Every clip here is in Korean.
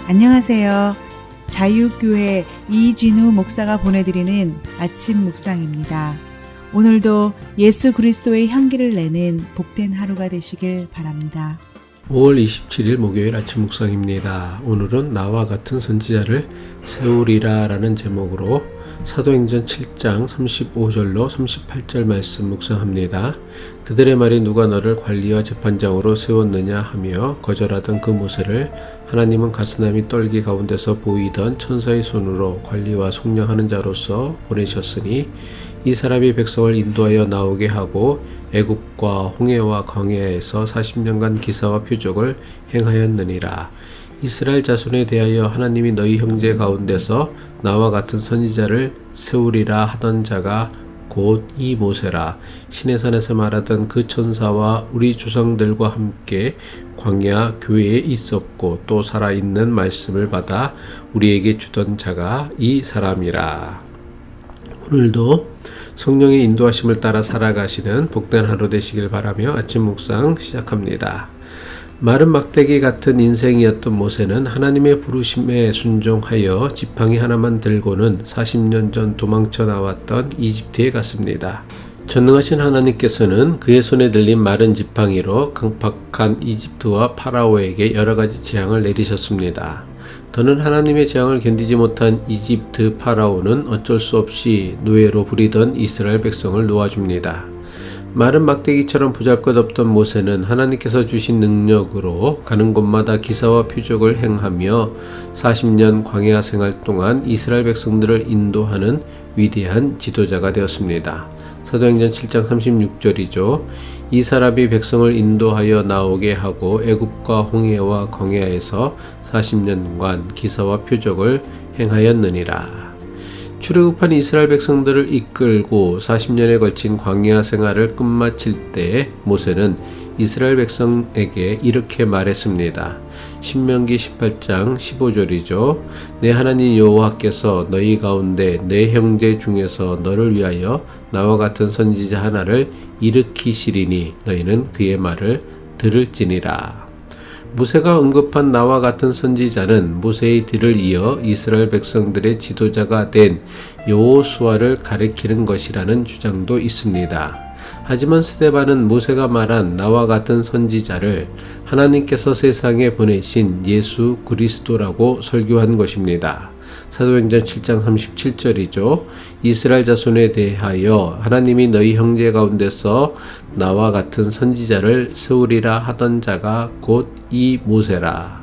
안녕하세요. 자유교회 이진우 목사가 보내드리는 아침 묵상입니다. 오늘도 예수 그리스도의 향기를 내는 복된 하루가 되시길 바랍니다. 5월 27일 목요일 아침 묵상입니다. 오늘은 나와 같은 선지자를 세우리라 라는 제목으로 사도행전 7장 35절로 38절 말씀 묵상합니다. 그들의 말이 누가 너를 관리와 재판장으로 세웠느냐 하며 거절하던 그 모세를 하나님은 가스남이 떨기 가운데서 보이던 천사의 손으로 관리와 속량하는 자로서 보내셨으니 이 사람이 백성을 인도하여 나오게 하고 애굽과 홍해와 광야에서 40년간 기사와 표적을 행하였느니라. 이스라엘 자손에 대하여 하나님이 너희 형제 가운데서 나와 같은 선지자를 세우리라 하던 자가 곧 이 모세라. 시내산에서 말하던 그 천사와 우리 조상들과 함께 광야 교회에 있었고 또 살아있는 말씀을 받아 우리에게 주던 자가 이 사람이라. 오늘도 성령의 인도하심을 따라 살아가시는 복된 하루 되시길 바라며 아침 묵상 시작합니다. 마른 막대기 같은 인생이었던 모세는 하나님의 부르심에 순종하여 지팡이 하나만 들고는 40년 전 도망쳐 나왔던 이집트에 갔습니다. 전능하신 하나님께서는 그의 손에 들린 마른 지팡이로 강팍한 이집트와 파라오에게 여러 가지 재앙을 내리셨습니다. 더는 하나님의 재앙을 견디지 못한 이집트 파라오는 어쩔 수 없이 노예로 부리던 이스라엘 백성을 놓아줍니다. 마른 막대기처럼 보잘것없던 모세는 하나님께서 주신 능력으로 가는 곳마다 기사와 표적을 행하며 40년 광야 생활 동안 이스라엘 백성들을 인도하는 위대한 지도자가 되었습니다. 사도행전 7장 36절이죠. 이 사람이 백성을 인도하여 나오게 하고 애굽과 홍해와 광야에서 40년간 기사와 표적을 행하였느니라. 출애굽한 이스라엘 백성들을 이끌고 40년에 걸친 광야 생활을 끝마칠 때 모세는 이스라엘 백성에게 이렇게 말했습니다. 신명기 18장 15절이죠. 내 하나님 여호와께서 너희 가운데 내 형제 중에서 너를 위하여 나와 같은 선지자 하나를 일으키시리니 너희는 그의 말을 들을지니라. 모세가 언급한 나와 같은 선지자는 모세의 뒤를 이어 이스라엘 백성들의 지도자가 된 여호수아를 가리키는 것이라는 주장도 있습니다. 하지만 스데반은 모세가 말한 나와 같은 선지자를 하나님께서 세상에 보내신 예수 그리스도라고 설교한 것입니다. 사도행전 7장 37절이죠. 이스라엘 자손에 대하여 하나님이 너희 형제 가운데서 나와 같은 선지자를 세우리라 하던 자가 곧 이 모세라.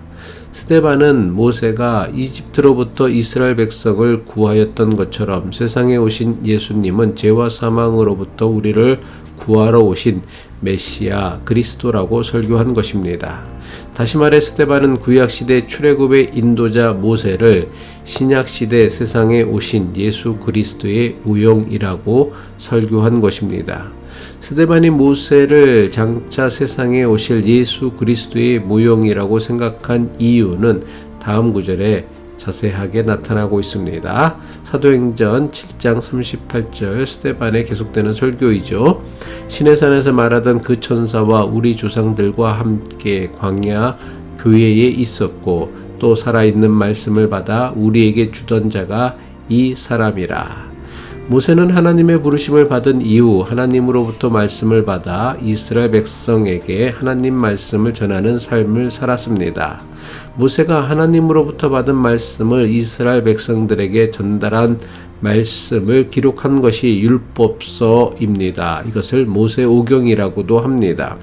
스데반은 모세가 이집트로부터 이스라엘 백성을 구하였던 것처럼 세상에 오신 예수님은 죄와 사망으로부터 우리를 구하러 오신 메시아 그리스도라고 설교한 것입니다. 다시 말해 스데반은 구약시대 출애굽의 인도자 모세를 신약시대 세상에 오신 예수 그리스도의 무용이라고 설교한 것입니다. 스데반이 모세를 장차 세상에 오실 예수 그리스도의 모형이라고 생각한 이유는 다음 구절에 자세하게 나타나고 있습니다. 사도행전 7장 38절 스데반의 계속되는 설교이죠. 시내산에서 말하던 그 천사와 우리 조상들과 함께 광야 교회에 있었고 또 살아있는 말씀을 받아 우리에게 주던 자가 이 사람이라. 모세는 하나님의 부르심을 받은 이후 하나님으로부터 말씀을 받아 이스라엘 백성에게 하나님 말씀을 전하는 삶을 살았습니다. 모세가 하나님으로부터 받은 말씀을 이스라엘 백성들에게 전달한 말씀을 기록한 것이 율법서입니다. 이것을 모세오경이라고도 합니다.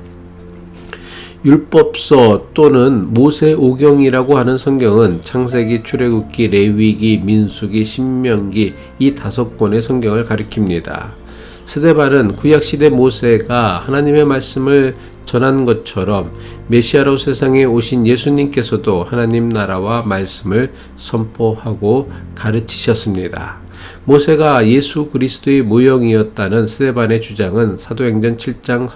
율법서 또는 모세오경이라고 하는 성경은 창세기, 출애굽기, 레위기, 민수기, 신명기 이 5권의 성경을 가리킵니다. 스데반은 구약시대 모세가 하나님의 말씀을 전한 것처럼 메시아로 세상에 오신 예수님께서도 하나님 나라와 말씀을 선포하고 가르치셨습니다. 모세가 예수 그리스도의 모형이었다는 스데반의 주장은 사도행전 7장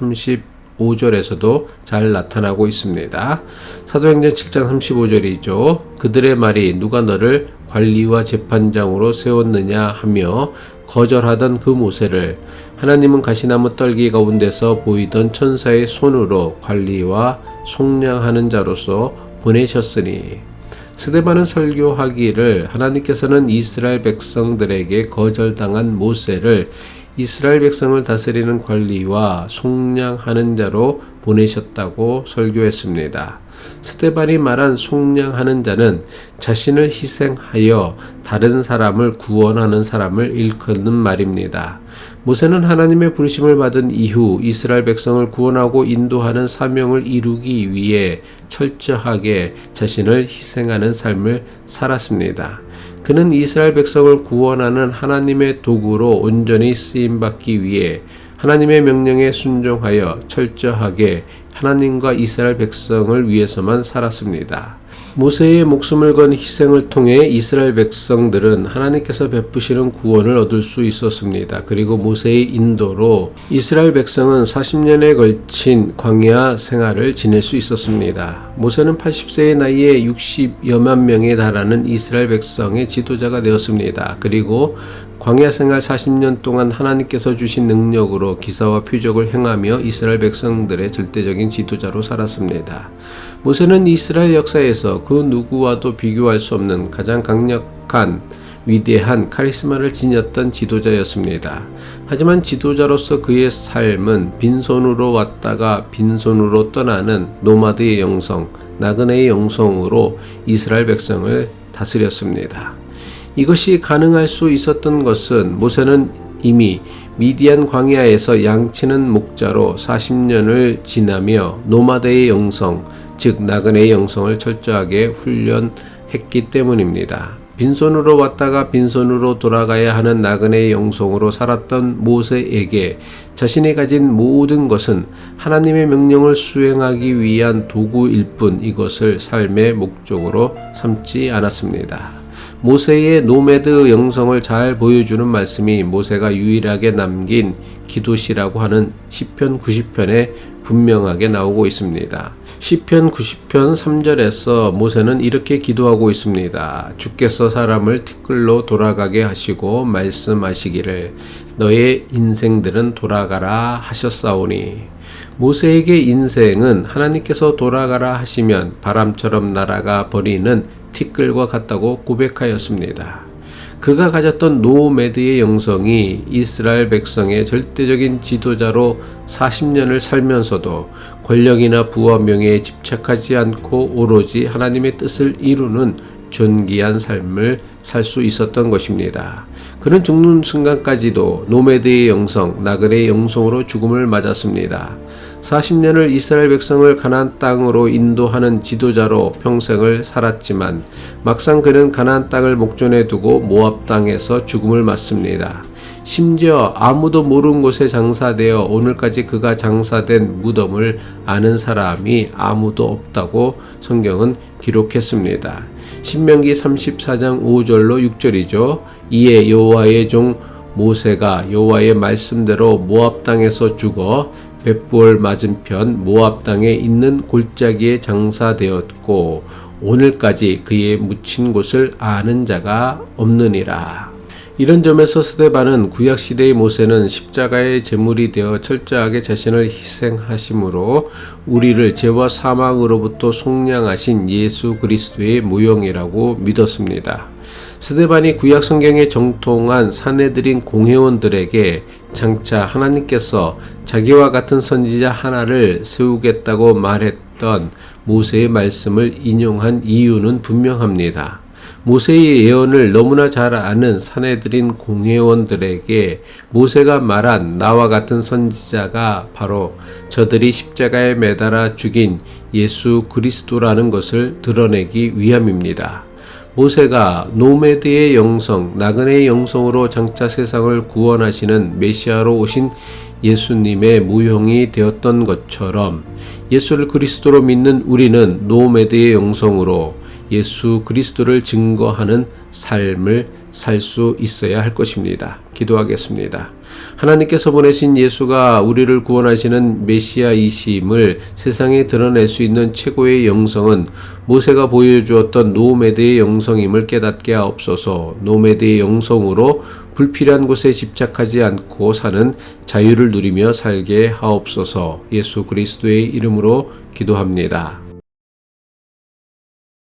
35절에서도 잘 나타나고 있습니다. 사도행전 7장 35절이죠. 그들의 말이 누가 너를 관리와 재판장으로 세웠느냐 하며 거절하던 그 모세를 하나님은 가시나무 떨기 가운데서 보이던 천사의 손으로 관리와 속량하는 자로서 보내셨으니. 스데반은 설교하기를 하나님께서는 이스라엘 백성들에게 거절당한 모세를 이스라엘 백성을 다스리는 관리와 속량하는 자로 보내셨다고 설교했습니다. 스데반이 말한 속량하는 자는 자신을 희생하여 다른 사람을 구원하는 사람을 일컫는 말입니다. 모세는 하나님의 부르심을 받은 이후 이스라엘 백성을 구원하고 인도하는 사명을 이루기 위해 철저하게 자신을 희생하는 삶을 살았습니다. 그는 이스라엘 백성을 구원하는 하나님의 도구로 온전히 쓰임받기 위해 하나님의 명령에 순종하여 철저하게 하나님과 이스라엘 백성을 위해서만 살았습니다. 모세의 목숨을 건 희생을 통해 이스라엘 백성들은 하나님께서 베푸시는 구원을 얻을 수 있었습니다. 그리고 모세의 인도로 이스라엘 백성은 40년에 걸친 광야 생활을 지낼 수 있었습니다. 모세는 80세의 나이에 60여만 명에 달하는 이스라엘 백성의 지도자가 되었습니다. 그리고 광야 생활 40년 동안 하나님께서 주신 능력으로 기사와 표적을 행하며 이스라엘 백성들의 절대적인 지도자로 살았습니다. 모세는 이스라엘 역사에서 그 누구와도 비교할 수 없는 가장 강력한 위대한 카리스마를 지녔던 지도자였습니다. 하지만 지도자로서 그의 삶은 빈손으로 왔다가 빈손으로 떠나는 노마드의 영성, 나그네의 영성으로 이스라엘 백성을 다스렸습니다. 이것이 가능할 수 있었던 것은 모세는 이미 미디안 광야에서 양치는 목자로 40년을 지나며 노마드의 영성, 즉 나그네의 영성을 철저하게 훈련했기 때문입니다. 빈손으로 왔다가 빈손으로 돌아가야 하는 나그네의 영성으로 살았던 모세에게 자신이 가진 모든 것은 하나님의 명령을 수행하기 위한 도구일 뿐 이것을 삶의 목적으로 삼지 않았습니다. 모세의 노매드 영성을 잘 보여주는 말씀이 모세가 유일하게 남긴 기도시라고 하는 시편 90편에 분명하게 나오고 있습니다. 시편 90편 3절에서 모세는 이렇게 기도하고 있습니다. 주께서 사람을 티끌로 돌아가게 하시고 말씀하시기를 너의 인생들은 돌아가라 하셨사오니. 모세에게 인생은 하나님께서 돌아가라 하시면 바람처럼 날아가 버리는 티끌과 같다고 고백하였습니다. 그가 가졌던 노매드의 영성이 이스라엘 백성의 절대적인 지도자로 40년을 살면서도 권력이나 부와 명예에 집착하지 않고 오로지 하나님의 뜻을 이루는 존귀한 삶을 살 수 있었던 것입니다. 그는 죽는 순간까지도 노매드의 영성, 나그네의 영성으로 죽음을 맞았습니다. 40년을 이스라엘 백성을 가나안 땅으로 인도하는 지도자로 평생을 살았지만 막상 그는 가나안 땅을 목전에 두고 모압 땅에서 죽음을 맞습니다. 심지어 아무도 모르는 곳에 장사되어 오늘까지 그가 장사된 무덤을 아는 사람이 아무도 없다고 성경은 기록했습니다. 신명기 34장 5절로 6절이죠. 이에 여호와의 종 모세가 여호와의 말씀대로 모압 땅에서 죽어 벳부얼 맞은편 모압 땅에 있는 골짜기에 장사되었고 오늘까지 그의 묻힌 곳을 아는 자가 없느니라. 이런 점에서 스데반은 구약시대의 모세는 십자가의 제물이 되어 철저하게 자신을 희생하심으로 우리를 죄와 사망으로부터 속량하신 예수 그리스도의 모형이라고 믿었습니다. 스데반이 구약 성경에 정통한 사내들인 공회원들에게 장차 하나님께서 자기와 같은 선지자 하나를 세우겠다고 말했던 모세의 말씀을 인용한 이유는 분명합니다. 모세의 예언을 너무나 잘 아는 사내들인 공회원들에게 모세가 말한 나와 같은 선지자가 바로 저들이 십자가에 매달아 죽인 예수 그리스도라는 것을 드러내기 위함입니다. 모세가 노매드의 영성, 나그네의 영성으로 장차 세상을 구원하시는 메시아로 오신 예수님의 모형이 되었던 것처럼 예수를 그리스도로 믿는 우리는 노매드의 영성으로 예수 그리스도를 증거하는 삶을 살 수 있어야 할 것입니다. 기도하겠습니다. 하나님께서 보내신 예수가 우리를 구원하시는 메시아이심을 세상에 드러낼 수 있는 최고의 영성은 모세가 보여주었던 노매드의 영성임을 깨닫게 하옵소서. 노매드의 영성으로 불필요한 곳에 집착하지 않고 사는 자유를 누리며 살게 하옵소서. 예수 그리스도의 이름으로 기도합니다.